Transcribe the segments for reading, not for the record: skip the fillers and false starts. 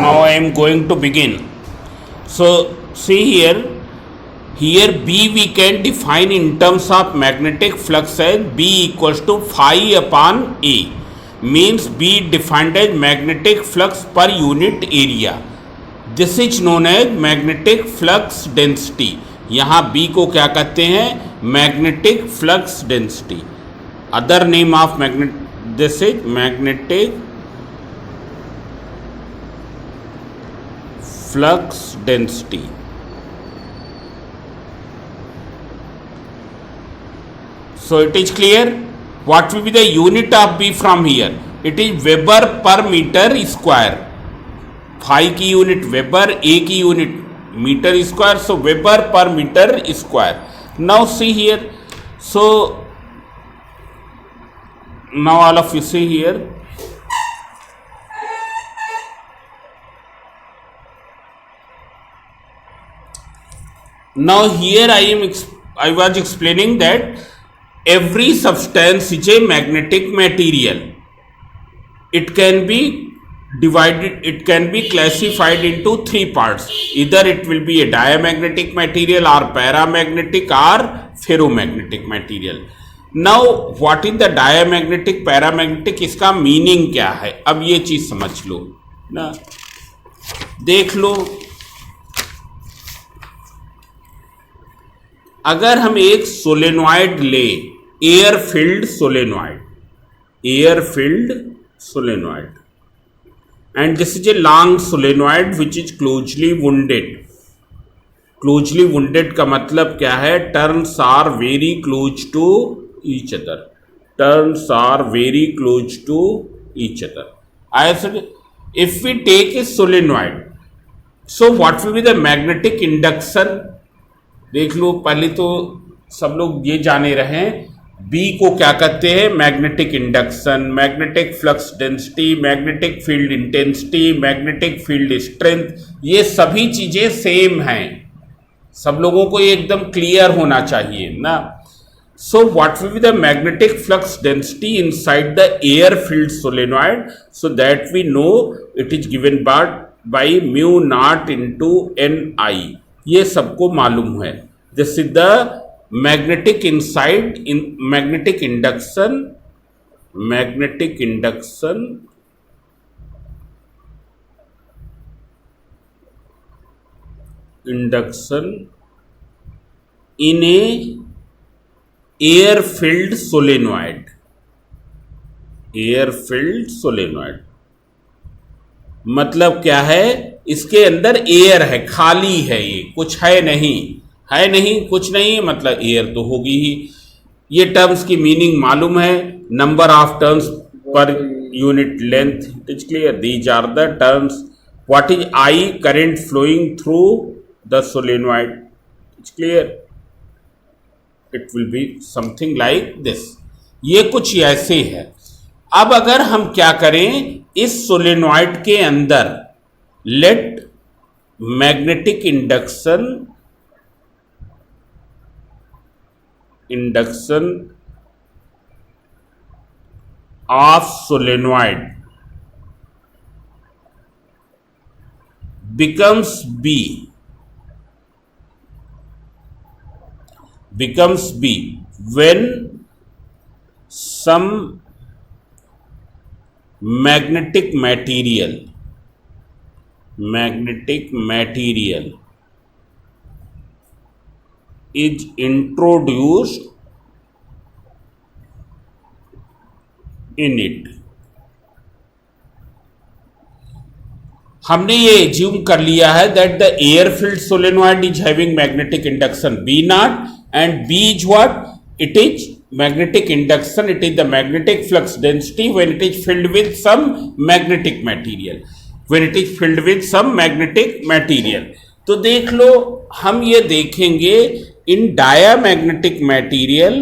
now I am going to begin. So see here, B we can define in terms of magnetic flux as B equals to phi upon A, means B defined as magnetic flux per unit area. This is known as magnetic flux density. यहाँ B को क्या कहते हैं? Magnetic flux density. Other name of this is magnetic flux density. So it is clear. What will be the unit of B from here? It is Weber per meter square. Phi की unit weber, A की unit meter square, so Weber per meter square. Now see here. So now all of you see here. Now here I was explaining that every substance is a magnetic material. It can be divided, it can be classified into three parts. Either it will be a diamagnetic material or paramagnetic or ferromagnetic material. Now what is the diamagnetic, paramagnetic, इसका meaning क्या है? अब ये चीज समझ लो ना, देख लो. अगर हम एक सोलेनॉइड ले, air filled solenoid, and this is a long solenoid which is closely wounded. Closely wounded का मतलब क्या है? Turns are very close to each other. Turns are very close to each other. I said, if we take a solenoid, so what will be the magnetic induction? देख लो, पहले तो सब लोग ये जाने रहे बी को क्या कहते हैं? Magnetic induction, magnetic flux density, magnetic field intensity, magnetic field strength, ये सभी चीजें सेम हैं. सब लोगों को ये एकदम क्लियर होना चाहिए ना. So what will be the magnetic flux density inside the air field solenoid? So that we know it is given by mu naught into n i. ये सबको मालूम है. This is the magnetic inside in magnetic induction in a air filled solenoid. मतलब क्या है? इसके अंदर air है, खाली है, ये कुछ है नहीं, कुछ नहीं, मतलब एयर तो होगी ही. ये टर्म्स की मीनिंग मालूम है. Number of terms per unit length, it is clear. These are the terms. What is I? Current flowing through the solenoid. It's clear. It will be something like this. ये कुछ ऐसे है. अब अगर हम क्या करें, इस सोलेनॉइड के अंदर let magnetic induction of solenoid becomes B when some magnetic material is introduced in it. हमने ये एज्यूम कर लिया है that the air filled solenoid is having magnetic induction B naught, and B is what? It is magnetic induction. It is the magnetic flux density when it is filled with some magnetic material. तो देख लो, हम ये देखेंगे इन diamagnetic material,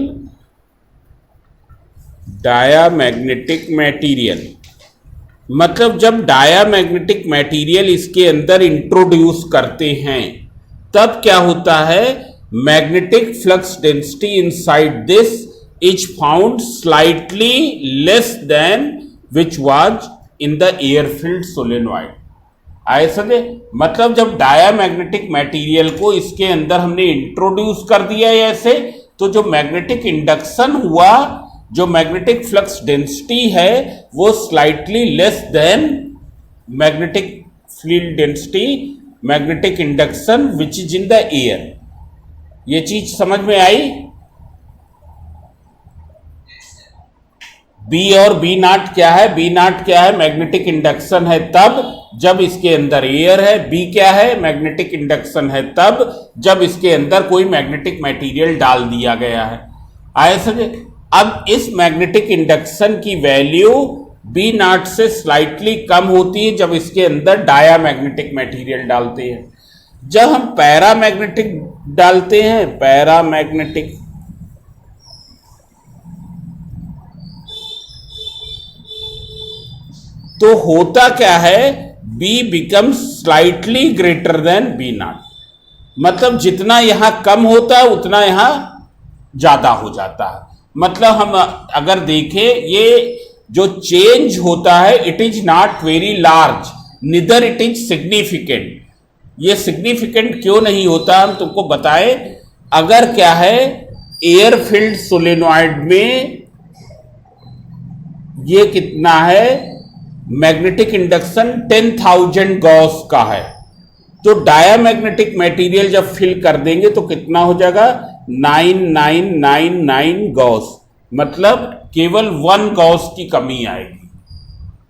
मतलब जब diamagnetic material इसके अंदर introduce करते हैं तब क्या होता है? Magnetic flux density inside this is found slightly less than which was in the air filled solenoid. आए समझे? मतलब जब डायामैग्नेटिक मटेरियल को इसके अंदर हमने इंट्रोड्यूस कर दिया ऐसे, तो जो मैग्नेटिक इंडक्शन हुआ, जो मैग्नेटिक फ्लक्स डेंसिटी है, वो slightly less then magnetic field density, magnetic induction which is in the air. ये चीज समझ में आई? बी और बी नाट क्या है? बी नाट क्या है? मैग्नेटिक इंडक्शन है तब जब इसके अंदर एयर है। बी क्या है? मैग्नेटिक इंडक्शन है तब जब इसके अंदर कोई मैग्नेटिक मटेरियल डाल दिया गया है। आए समझे? अब इस मैग्नेटिक इंडक्शन की वैल्यू बी नाट से स्लाइटली कम होती है जब इसके अंदर डायामैग्नेटिक मटेरियल डालते हैं। जब हम पैरामैग्नेटिक डालते हैं, पैरामैग्नेटिक, तो होता क्या है? B becomes slightly greater than B naught. मतलब जितना यहां कम होता है उतना यहां ज्यादा हो जाता है। मतलब हम अगर देखें, ये जो चेंज होता है, it is not very large, neither it is significant. ये सिग्निफिकेंट क्यों नहीं होता, हम तुमको बताएं। अगर क्या है, एयर फील्ड सोलेनॉइड में ये कितना है? मैग्नेटिक इंडक्शन 10,000 गॉस का है। तो डायामैग्नेटिक मटेरियल जब फिल कर देंगे तो कितना हो जाएगा? 9999 गॉस। मतलब केवल 1 गॉस की कमी आएगी।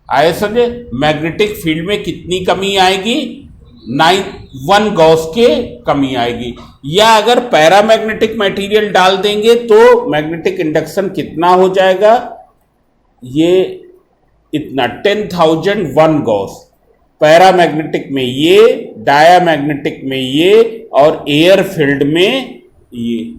आए समझे? मैग्नेटिक फील्ड में कितनी कमी आएगी? 1 गॉस के कमी आएगी। या अगर पैरामैग्नेटिक मटेरियल डाल देंगे तो मैग्नेटिक इंडक्शन कितना हो जाएगा? ये इतना 10,001 गॉस। पैरामैग्नेटिक में ये, डायामैग्नेटिक में ये, और एयर फील्ड में ये।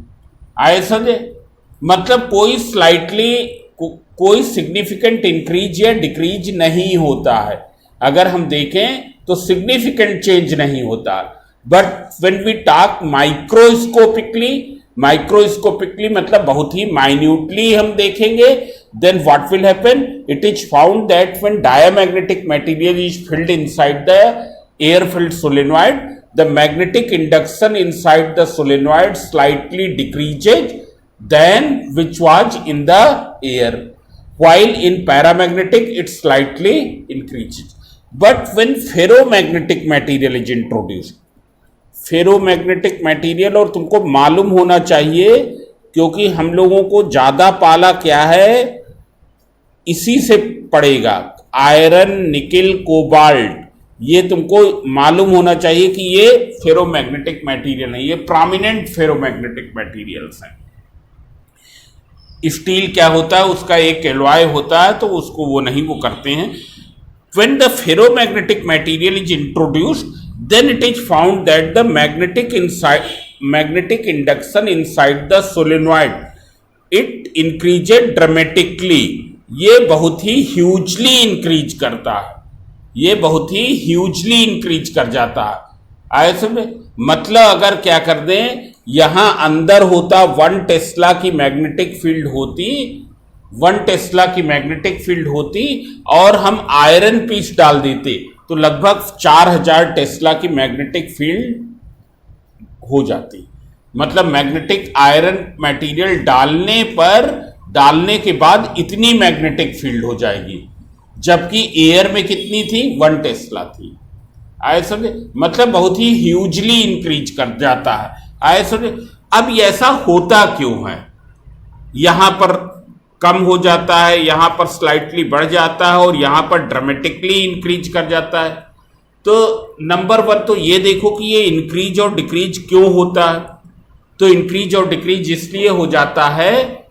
आए समझे? मतलब कोई स्लाइटली, कोई सिग्निफिकेंट इंक्रीज या डिक्रीज नहीं होता है। अगर हम देखें तो सिग्निफिकेंट चेंज नहीं होता। But when we talk microscopically, microscopically मतलब बहुत ही माइन्यूटली हम देखेंगे, then what will happen? It is found that when diamagnetic material is filled inside the air filled solenoid, the magnetic induction inside the solenoid slightly decreases than which was in the air, while in paramagnetic it slightly increases. But when ferromagnetic material is introduced, ferromagnetic material, और तुमको मालूम होना चाहिए क्योंकि हम लोगों को ज्यादा पाला क्या है, इसी से पड़ेगा, आयरन, निकिल, कोबाल्ट। ये तुमको मालूम होना चाहिए कि ये फेरोमैग्नेटिक मटेरियल है, ये प्रोमिनेंट फेरोमैग्नेटिक मटेरियल्स हैं। स्टील क्या होता है, उसका एक एलॉय होता है, तो उसको वो नहीं वो करते हैं। When the ferromagnetic material is introduced, then it is found that the magnetic induction inside the solenoid, it increases dramatically. ये बहुत ही ह्यूजली इंक्रीज करता है, ये बहुत ही ह्यूजली इंक्रीज कर जाता है। आए समझ? मतलब अगर क्या कर दें, यहां अंदर होता 1 टेस्ला की मैग्नेटिक फील्ड होती, 1 टेस्ला की मैग्नेटिक फील्ड होती, और हम आयरन पीस डाल देते तो लगभग 4000 टेस्ला की मैग्नेटिक फील्ड हो जाती। मतलब मैग्नेटिक आयरन मटेरियल डालने के बाद इतनी मैग्नेटिक फील्ड हो जाएगी, जबकि एयर में कितनी थी? 1 टेस्ला थी। आए समझे? मतलब बहुत ही ह्यूजली इंक्रीज कर जाता है। आए समझे? अब ऐसा होता क्यों है? यहां पर कम हो जाता है, यहां पर स्लाइटली बढ़ जाता है, और यहां पर ड्रामेटिकली इंक्रीज कर जाता है। तो नंबर 1 तो ये देखो कि ये इंक्रीज और डिक्रीज क्यों होता है। तो इंक्रीज और डिक्रीज इसलिए हो जाता है,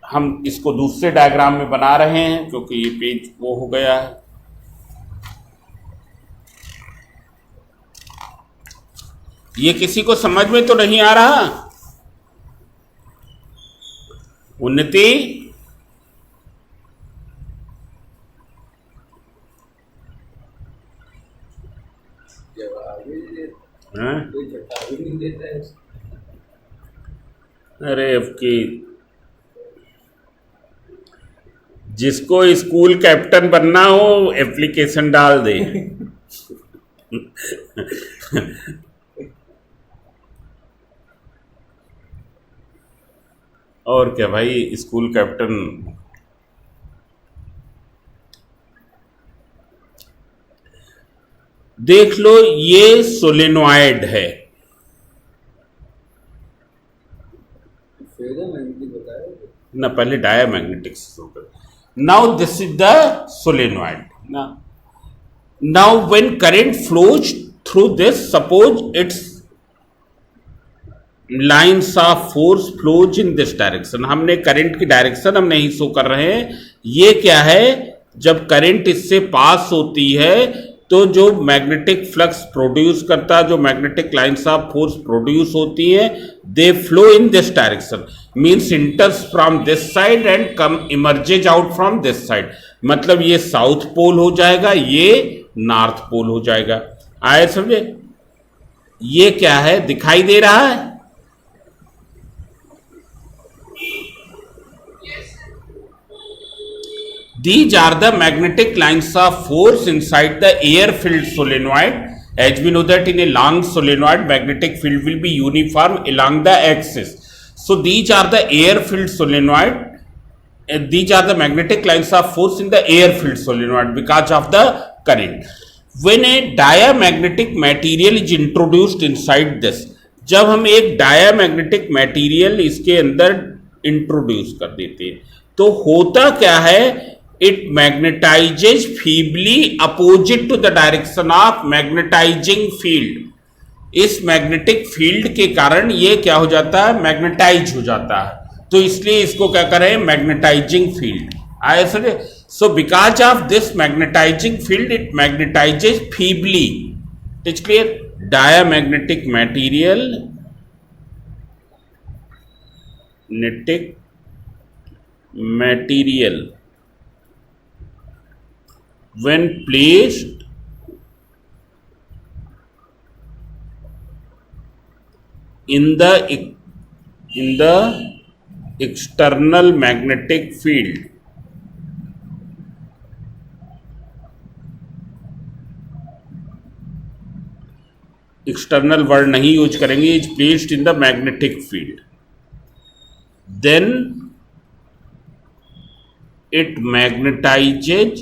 हम इसको दूसरे डायग्राम में बना रहे हैं क्योंकि ये पेज वो हो गया है। ये किसी को समझ में तो नहीं आ रहा? उन्नति, अरे अब की जिसको स्कूल कैप्टन बनना हो एप्लीकेशन डाल दे। और क्या भाई, स्कूल कैप्टन। देख लो, ये सोलेनॉइड है। ना, पहले डायामैग्नेटिक से शुरू कर। Now this is the solenoid ना। Now when current flows through this, suppose its lines of force flows in this direction. हमने करंट की डायरेक्शन हम नहीं शो कर रहे हैं। ये क्या है, जब करंट इससे पास होती है तो जो मैग्नेटिक फ्लक्स प्रोड्यूस करता है, जो magnetic lines of force produce होती हैं, they flow in this direction, means enters from this side and come emerges out from this side. मतलब ये साउथ पोल हो जाएगा, ये नॉर्थ पोल हो जाएगा। आए समझे? ये क्या है, दिखाई दे रहा है? These are the magnetic lines of force inside the air-filled solenoid. As we know that in a long solenoid, magnetic field will be uniform along the axis. So these are the air-filled solenoid. These are the magnetic lines of force in the air-filled solenoid because of the current. When a diamagnetic material is introduced inside this, जब हम एक diamagnetic material इसके अंदर introduce कर देते हैं तो होता क्या है, it magnetizes feebly opposite to the direction of magnetizing field. इस मैग्नेटिक फील्ड के कारण ये क्या हो जाता है, मैग्नेटाइज हो जाता है। तो इसलिए इसको क्या करें, मैग्नेटाइजिंग फील्ड। आए समझे? So because of this magnetizing field it magnetizes feebly. It's clear? Diamagnetic material, नेटिक material when placed in the external magnetic field, external word नहीं यूज करेंगे, is placed in the magnetic field, then it magnetizes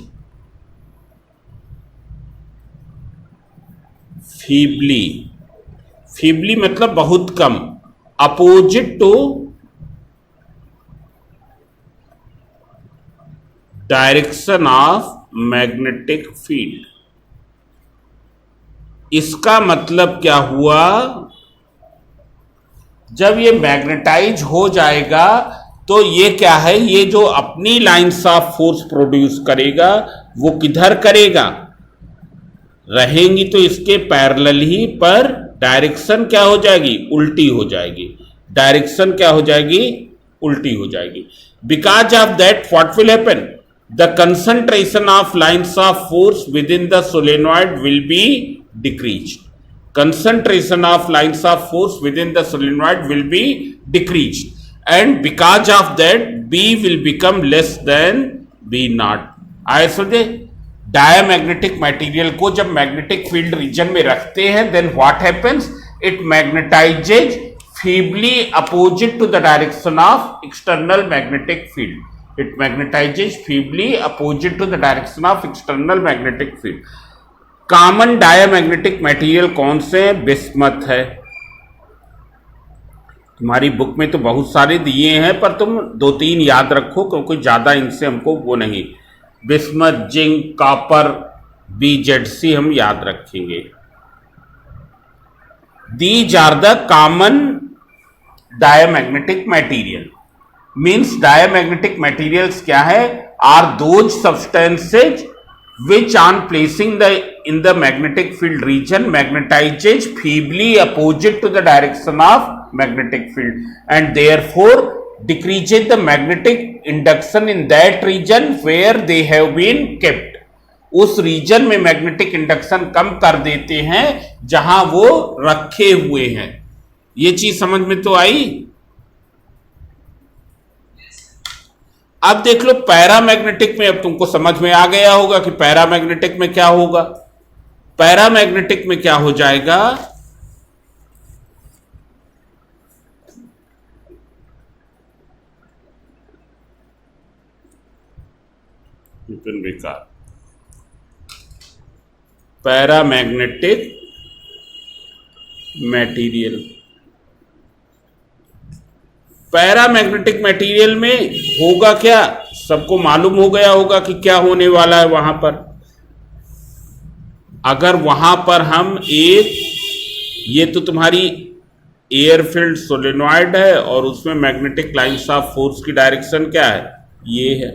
feebly. feebly मतलब बहुत कम, opposite to direction of magnetic field. इसका मतलब क्या हुआ, जब ये मैग्नेटाइज हो जाएगा तो ये क्या है, ये जो अपनी लाइन्स ऑफ फोर्स प्रोड्यूस करेगा वो किधर करेगा, रहेंगी तो इसके पैरेलल ही, पर डायरेक्शन क्या हो जाएगी, उल्टी हो जाएगी। डायरेक्शन क्या हो जाएगी, उल्टी हो जाएगी। Because of that what will happen, the concentration of lines of force with in the solenoid will be decreased. concentration of lines of force within the solenoid will be decreased, and because of that B will become less than B naught. आए समझे? Diamagnetic material को जब magnetic field region में रखते हैं, then what happens, it magnetizes feebly opposite to the direction of external magnetic field. It magnetizes feebly opposite to the direction of external magnetic field. Common diamagnetic material कौन से हैं? Bismuth है। तुम्हारी book में तो बहुत सारे दिए हैं, पर तुम 2-3 याद रखो, क्योंकि ज़्यादा इनसे हमको वो नहीं। बिस्मथ, जिंक, कॉपर, BZC हम याद रखेंगे। These are the common diamagnetic material. Means diamagnetic materials क्या है, are those substances which on placing in the magnetic field region magnetizes feebly opposite to the direction of magnetic field, and therefore decreases the magnetic induction in that region where they have been kept. उस reason में magnetic induction कम कर देते हैं जहां वो रखे हुए हैं। ये चीज समझ में तो आई? अब देख लो पैरामैग्नेटिक में, अब तुमको समझ में आ गया होगा कि पैरामैग्नेटिक में क्या होगा। पैरामैग्नेटिक में क्या हो जाएगा, विकार, पैरामैग्नेटिक मटेरियल। पैरामैग्नेटिक मटेरियल में होगा क्या, सबको मालूम हो गया होगा कि क्या होने वाला है वहां पर। अगर वहां पर हम एक, ये तो तुम्हारी एयरफील्ड सोलेनॉइड है और उसमें मैग्नेटिक लाइंस ऑफ फोर्स की डायरेक्शन क्या है, ये है।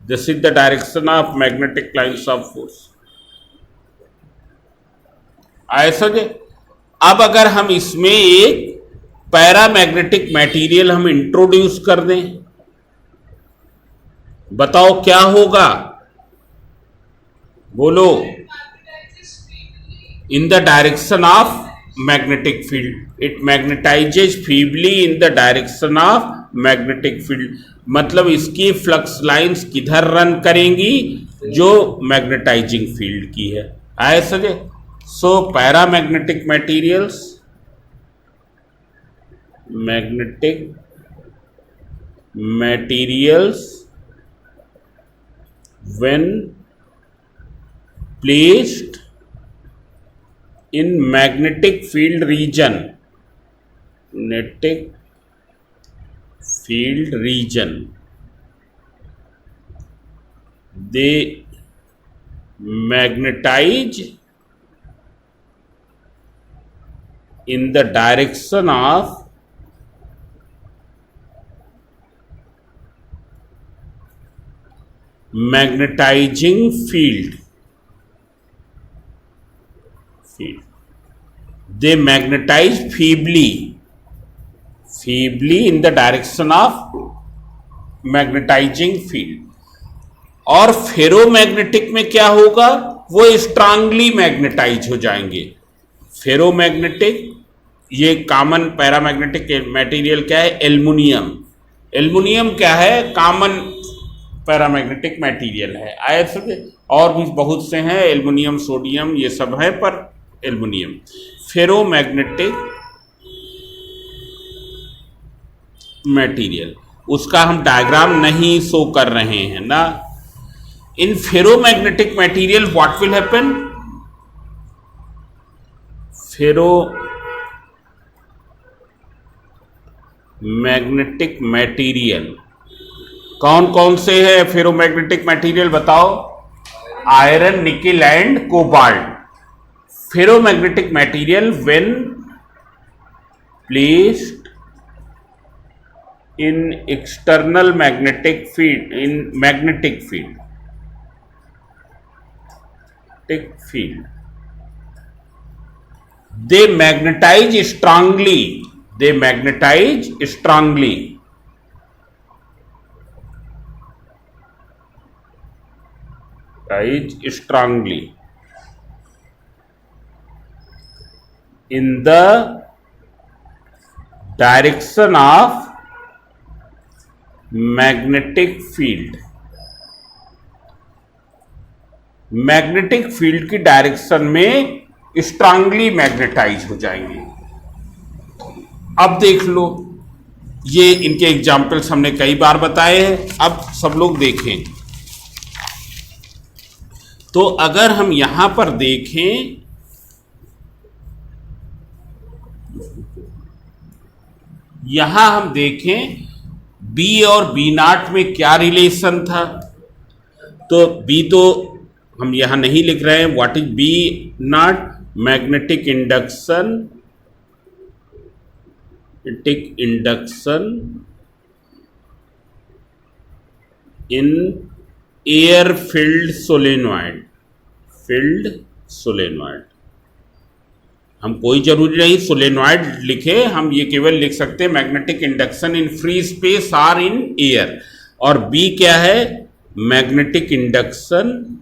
This is the direction of magnetic lines of force. ऐसा जे, अब अगर हम इसमें एक पैरामैग्नेटिक मटेरियल हम इंट्रोड्यूस कर दें, बताओ क्या होगा, बोलो। In the direction of magnetic field, it magnetizes feebly in the direction of magnetic field. मतलब इसकी फ्लक्स लाइंस किधर रन करेंगी, जो मैग्नेटाइजिंग फील्ड की है। आए सके। सो paramagnetic materials, magnetic materials when placed in magnetic field region, magnetic field region, they magnetize in the direction of magnetizing field, they magnetize feebly in the direction of magnetizing field. और ferromagnetic में क्या होगा, वो strongly magnetise हो जाएंगे। Ferromagnetic, ये common paramagnetic material क्या है, एल्युमिनियम। एल्युमिनियम क्या है, कॉमन पैरामैग्नेटिक मटेरियल है। ऐसे और भी बहुत से हैं, एल्युमिनियम, सोडियम, ये सब है, पर एल्युमिनियम। फेरोमैग्नेटिक मटेरियल, उसका हम डायग्राम नहीं शो कर रहे हैं ना। In ferromagnetic material what will happen, ferromagnetic material कौन कौन से है फेरोमैग्नेटिक मटेरियल, बताओ। Iron, nickel and cobalt. Ferromagnetic material when placed in external magnetic field, in magnetic field, they magnetize strongly, they magnetize strongly in the direction of magnetic field, magnetic field की direction में strongly magnetise हो जाएंगे। अब देख लो, ये इनके examples हमने कई बार बताए हैं, अब सब लोग देखें। तो अगर हम यहां पर देखें, यहां हम देखें बी और बी नॉट में क्या रिलेशन था, तो बी तो हम यहां नहीं लिख रहे हैं। What is B naught, magnetic induction in air field solenoid, हम कोई जरूरी नहीं सोलेनॉइड लिखे, हम ये केवल लिख सकते हैं magnetic induction in free space or in air. और बी क्या है, magnetic induction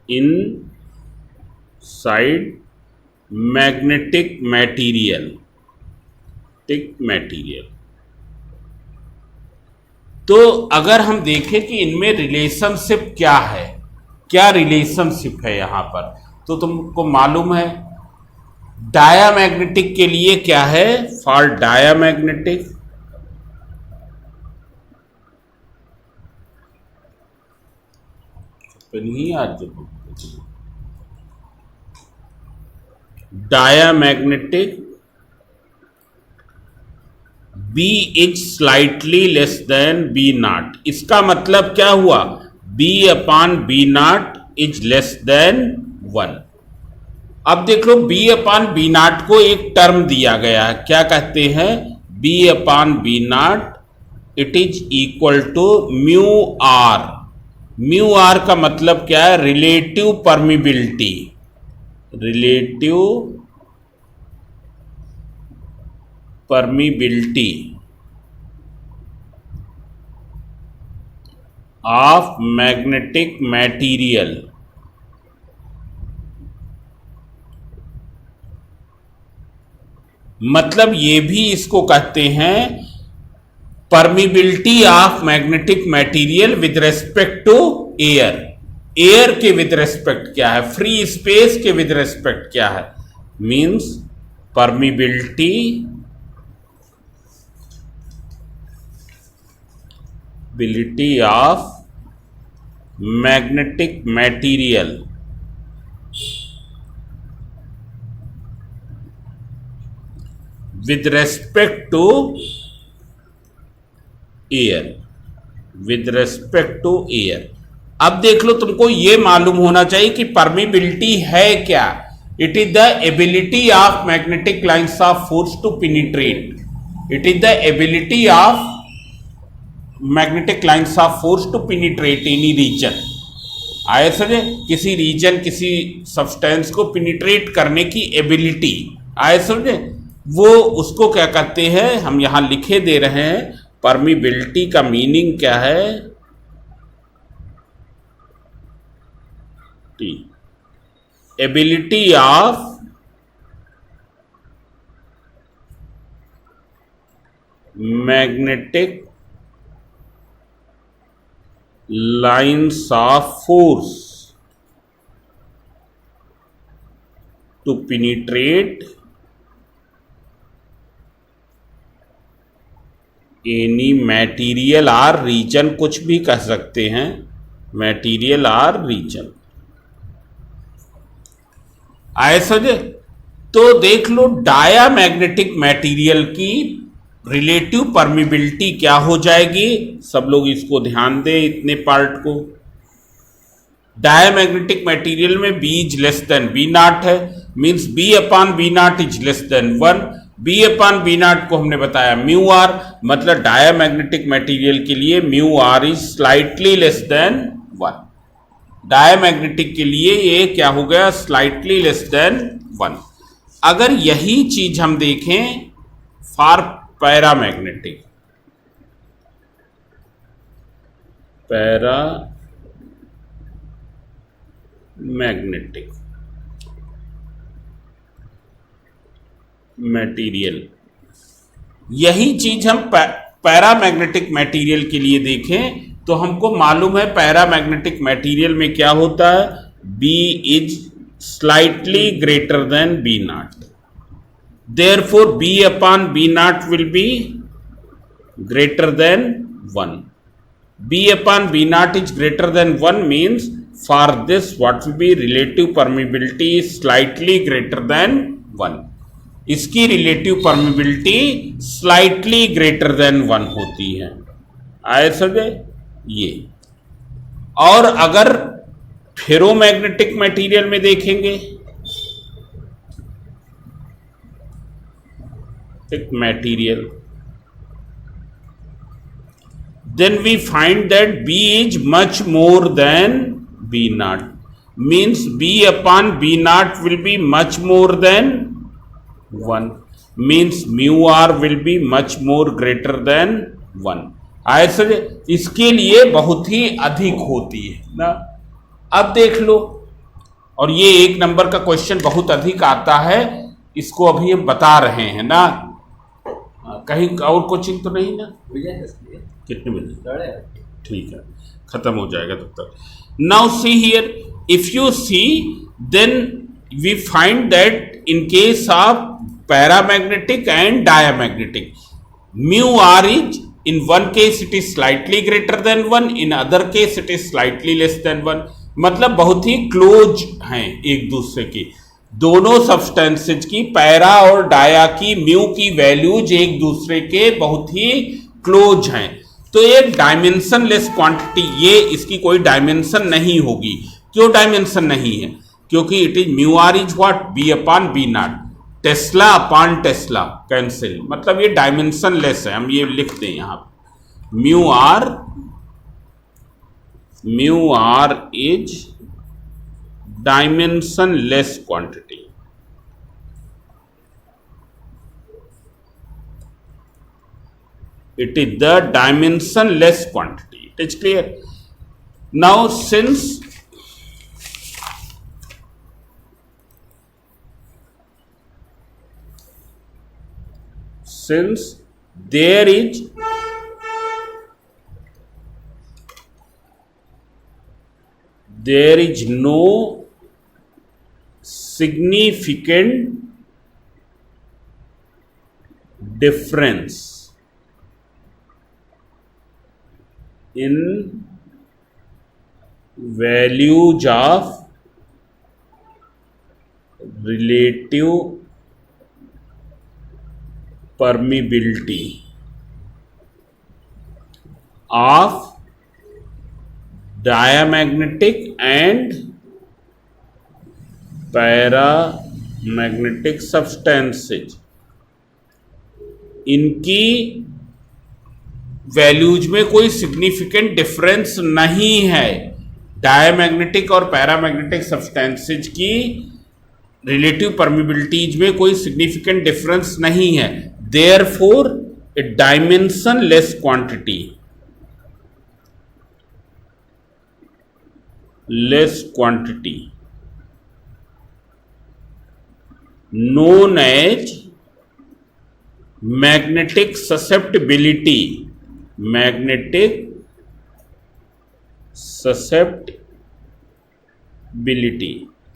inside magnetic material, तो अगर हम देखें कि इनमें रिलेशनशिप क्या है, क्या रिलेशनशिप है यहां पर, तो तुमको मालूम है डायामैग्नेटिक के लिए क्या है, फॉर डायामैग्नेटिक नहीं आज diamagnetic B is slightly less than B not. इसका मतलब क्या हुआ, B upon B naught is less than 1। अब देख लो B अपान B नॉट को एक टर्म दिया गया है, क्या कहते हैं, B upon B naught it is equal to mu R. Mu R का मतलब क्या है, relative permeability, relative permeability of magnetic material. मतलब ये भी इसको कहते हैं permeability of magnetic material with respect to air. Air के विद रेस्पेक्ट क्या है, फ्री स्पेस के विद रेस्पेक्ट क्या है, means permeability of magnetic material with respect to air, with respect to air. अब देख लो तुमको ये मालूम होना चाहिए कि परमिबिलिटी है क्या, it is the ability of magnetic lines of force to penetrate. It is the ability of magnetic lines of force to penetrate any region. आए समझे, किसी रीजन किसी सब्सटेंस को पेनिट्रेट करने की एबिलिटी, आए समझे, वो उसको क्या कहते हैं, हम यहां लिखे दे रहे हैं। परमिबिलिटी का मीनिंग क्या है, ability of magnetic lines of force to penetrate any material or region, कुछ भी कह सकते हैं, material or region। आए समझे, तो देख लो डायामैग्नेटिक मटेरियल की रिलेटिव परमिबिलिटी क्या हो जाएगी, सब लोग इसको ध्यान दें इतने पार्ट को। डायामैग्नेटिक मटेरियल में B is less than B naught है, means B upon B naught is less than 1। B upon B naught को हमने बताया म्यू आर, मतलब डायामैग्नेटिक मटेरियल के लिए mu are is slightly less than 1। Diamagnetic के लिए ये क्या हो गया, स्लाइटली लेस देन 1। अगर यही चीज हम देखें फॉर पैरामैग्नेटिक, पैरामैग्नेटिक मटेरियल, यही चीज हम पैरामैग्नेटिक मटेरियल के लिए देखें तो हमको मालूम है पैरामैग्नेटिक मटेरियल में क्या होता है, B is slightly greater then B not. Therefore, B upon B naught will be greater than 1. B upon B naught is greater than 1 means for this what will be relative permeability is slightly greater than 1. इसकी relative permeability slightly greater than 1 होती है। आए समझे ये। और अगर ferromagnetic material में देखेंगे, material, then we find that B is much more than B naught, means B upon B naught will be much more than 1, means mu r will be much more greater than 1। ऐसे इसके लिए बहुत ही अधिक होती है ना। अब देख लो, और ये 1 नंबर का क्वेश्चन बहुत अधिक आता है, इसको अभी हम बता रहे हैं ना, कहीं और कोचिंग तो नहीं ना, कितने बजे? ठीक है, खत्म हो जाएगा तब तक. Now see here, if you see then we find that in case of paramagnetic and diamagnetic, mu are is in one case it is slightly greater than 1, in other case it is slightly less than 1. मतलब बहुत ही close हैं एक दूसरे की. दोनों substances की, para और dia की म्यू की वैल्यूज एक दूसरे के बहुत ही क्लोज हैं. तो एक डायमेंशन लेस क्वांटिटी, ये इसकी कोई डायमेंशन नहीं होगी. क्यों डायमेंशन नहीं है? क्योंकि it is mu are is what, B upon B naught, tesla upon tesla cancel. मतलब ये डायमेंशन लेस है. हम ये लिख दें यहां पर, mu are is dimensionless quantity. It is the dimensionless quantity. It is clear. Now since there is no significant difference in values of relative permeability of diamagnetic and paramagnetic substances, इनकी values में कोई significant difference नहीं है. Diamagnetic और paramagnetic substances की relative permeabilities में कोई significant difference नहीं है. Therefore a dimensionless quantity, known as magnetic susceptibility.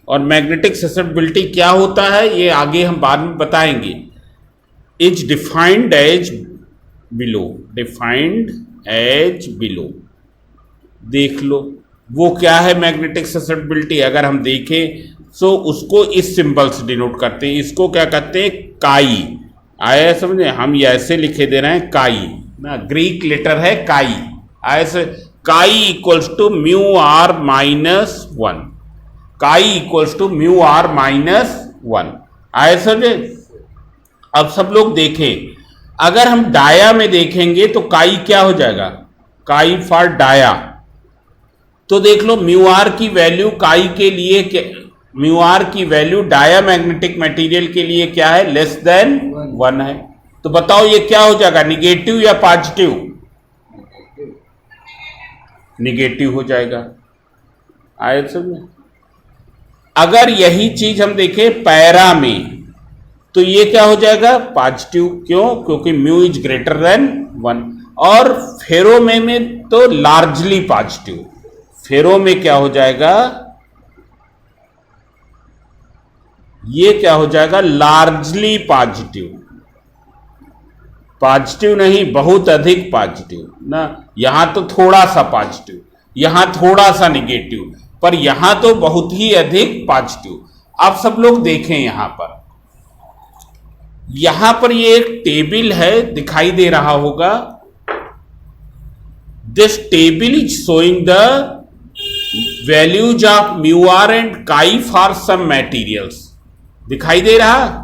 और मैग्नेटिक ससेप्टिबिलिटी क्या होता है ये आगे हम बाद में बताएंगे. Is defined as below. देख लो वो क्या है मैग्नेटिक ससेप्टिबिलिटी. अगर हम देखें तो उसको इस सिंबल से डिनोट करते हैं. इसको क्या कहते हैं? काई. आया समझे? हम ये ऐसे लिखे दे रहे हैं काई ना, ग्रीक लेटर है काई. ऐसे काई equals to mu R minus 1. काई equals to mu R minus 1. आया समझे? अब सब लोग देखें, अगर हम डाया में देखेंगे तो काई क्या हो जाएगा? काई फॉर डाया. तो देख लो म्यू आर की वैल्यू काई के लिए, म्यू आर की वैल्यू डायामैग्नेटिक मटेरियल के लिए क्या है? लेस देन 1 है. तो बताओ ये क्या हो जाएगा? निगेटिव या पॉजिटिव? निगेटिव हो जाएगा. आया समझ? अगर यही चीज हम देखें पैरा में तो ये क्या हो जाएगा? पॉजिटिव. क्यों? क्योंकि म्यू इज ग्रेटर देन 1. और फेरो में तो लार्जली पॉजिटिव. फेरो में क्या हो जाएगा? ये क्या हो जाएगा? Largely positive. पॉजिटिव नहीं, बहुत अधिक पॉजिटिव ना. यहां तो थोड़ा सा पॉजिटिव, यहां थोड़ा सा निगेटिव, पर यहां तो बहुत ही अधिक पॉजिटिव. आप सब लोग देखें यहां पर ये एक टेबल है, दिखाई दे रहा होगा. This table is showing the values of mu R and chi for some materials. दिखाई दे रहा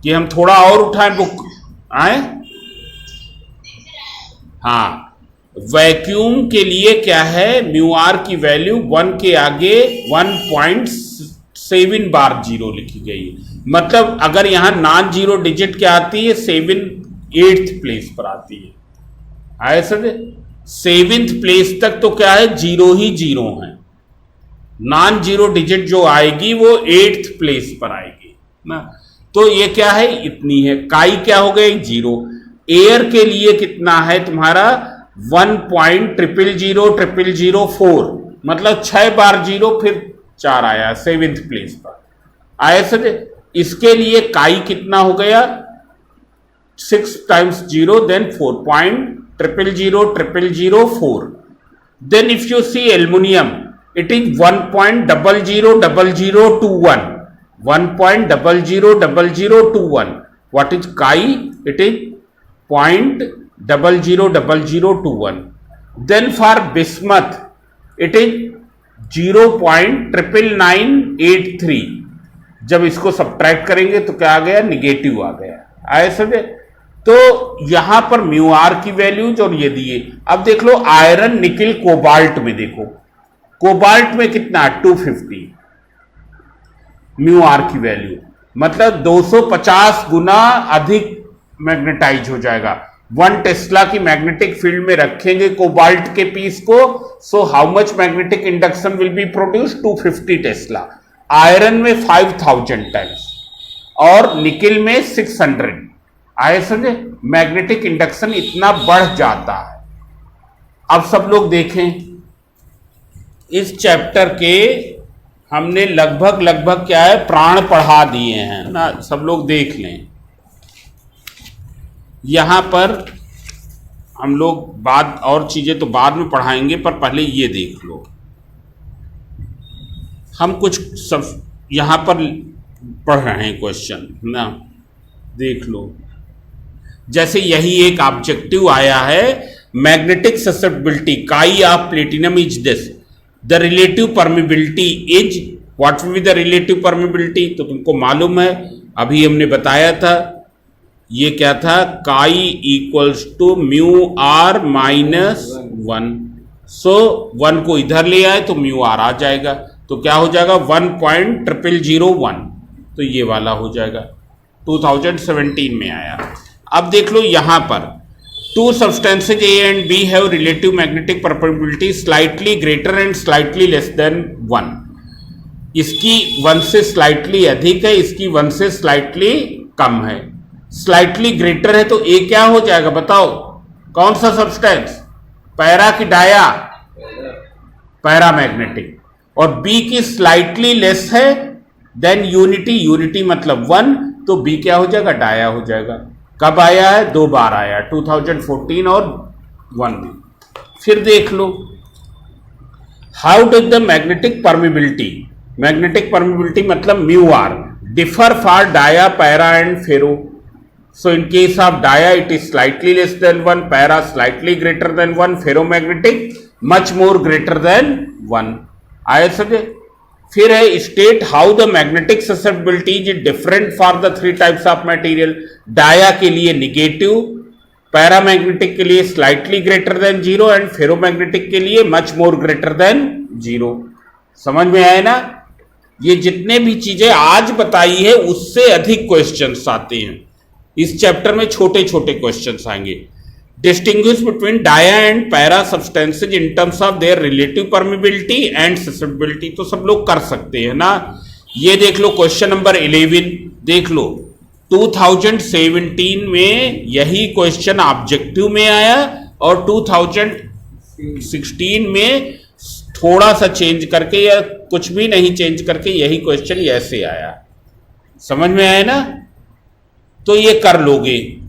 कि हम थोड़ा और उठाएं बुक आए? हाँ, वैक्यूम के लिए क्या है? म्यू आर की वैल्यू 1 के आगे 1.7 बार 0 लिखी गई है. मतलब अगर यहां नॉन जीरो डिजिट क्या आती है? 7 8th प्लेस पर आती है. आए सर? 7th प्लेस तक तो क्या है? 0 ही 0 है. नॉन जीरो डिजिट जो आएगी वो 8th प्लेस पर आएगी ना. तो ये क्या है? इतनी है. काई क्या हो गई? 0. एयर के लिए कितना है तुम्हारा 1.000004, मतलब 6 बार 0 फिर 4 आया 7th प्लेस पर आया सर। इसके लिए काई कितना हो गया 6 times 0 then 4.000004। then if you see aluminum it is 1.000021, 1.000021। what is chi? it is 0.000021। then for bismuth it is 0.99983। जब इसको सब्ट्रैक्ट करेंगे तो क्या आ गया निगेटिव आ गया, आए समझे। तो यहां पर म्यू आर की वैल्यूज और ये दिए। अब देख लो आयरन निकिल कोबाल्ट में, देखो कोबाल्ट में कितना 250 म्यू आर की वैल्यू, मतलब 250 गुना अधिक मैग्नेटाइज हो जाएगा। 1 टेस्ला की मैग्नेटिक फील्ड में रखेंगे कोबाल्ट के पीस को, so how much magnetic induction will be produce 250 Tesla. Iron में 5000 टाइम्स और निकिल में 600। आए समझे, मैग्नेटिक इंडक्शन इतना बढ़ जाता है। अब सब लोग देखें इस चैप्टर के हमने लगभग क्या है प्राण पढ़ा दिए हैं ना, सब लोग देख लें। यहां पर हम लोग बाद और चीजें तो बाद में पढ़ाएंगे, पर पहले ये देख लो। हम कुछ सब यहां पर पढ़ रहे हैं क्वेश्चन ना, देख लो। जैसे यही एक ऑब्जेक्टिव आया है, मैग्नेटिक ससेप्टिबिलिटी काई of platinum is this, the relative permeability is, what will be the relative permeability, तो तुमको मालूम है अभी हमने बताया था, ये क्या था chi equals to mu R minus 1। So 1 को इधर ले आए तो म्यू आर आ जाएगा, तो क्या हो जाएगा 1.0001, तो ये वाला हो जाएगा। 2017 में आया। अब देख लो यहां पर two substances A and B have relative magnetic permeability slightly greater and slightly less than 1। इसकी 1 से स्लाइटली अधिक है, इसकी 1 से स्लाइटली कम है। स्लाइटली ग्रेटर है तो ए क्या हो जाएगा बताओ, कौन सा सब्सटेंस, पैरा की डाया, पैरामैग्नेटिक। और बी की स्लाइटली लेस है देन यूनिटी, यूनिटी मतलब 1, तो बी क्या हो जाएगा डाया हो जाएगा। कब आया है 2 बार आया, 2014 और 1 में। फिर देख लो how does the magnetic permeability, magnetic permeability मतलब mu r differ for dia, para and ferro. So in case of dia it is slightly less than 1, para slightly greater than 1, ferromagnetic much more greater than 1। आया समझे। फिर है state how the magnetic susceptibility is different for the 3 types of material. Dia के लिए निगेटिव, paramagnetic के लिए slightly greater than 0 and ferromagnetic के लिए मच मोर ग्रेटर देन 0। समझ में आया ना। ये जितने भी चीजें आज बताई है उससे अधिक क्वेश्चंस आते हैं इस चैप्टर में, छोटे छोटे क्वेश्चंस आएंगे। Distinguish between dia and para substances in terms of their relative permeability and susceptibility, तो सब लोग कर सकते हैं ना। ये देख लो क्वेश्चन नंबर 11 देख लो, 2017 में यही क्वेश्चन ऑब्जेक्टिव में आया और 2016 में थोड़ा सा चेंज करके या कुछ भी नहीं चेंज करके यही क्वेश्चन ऐसे आया। समझ में आया ना, तो ये कर लोगे।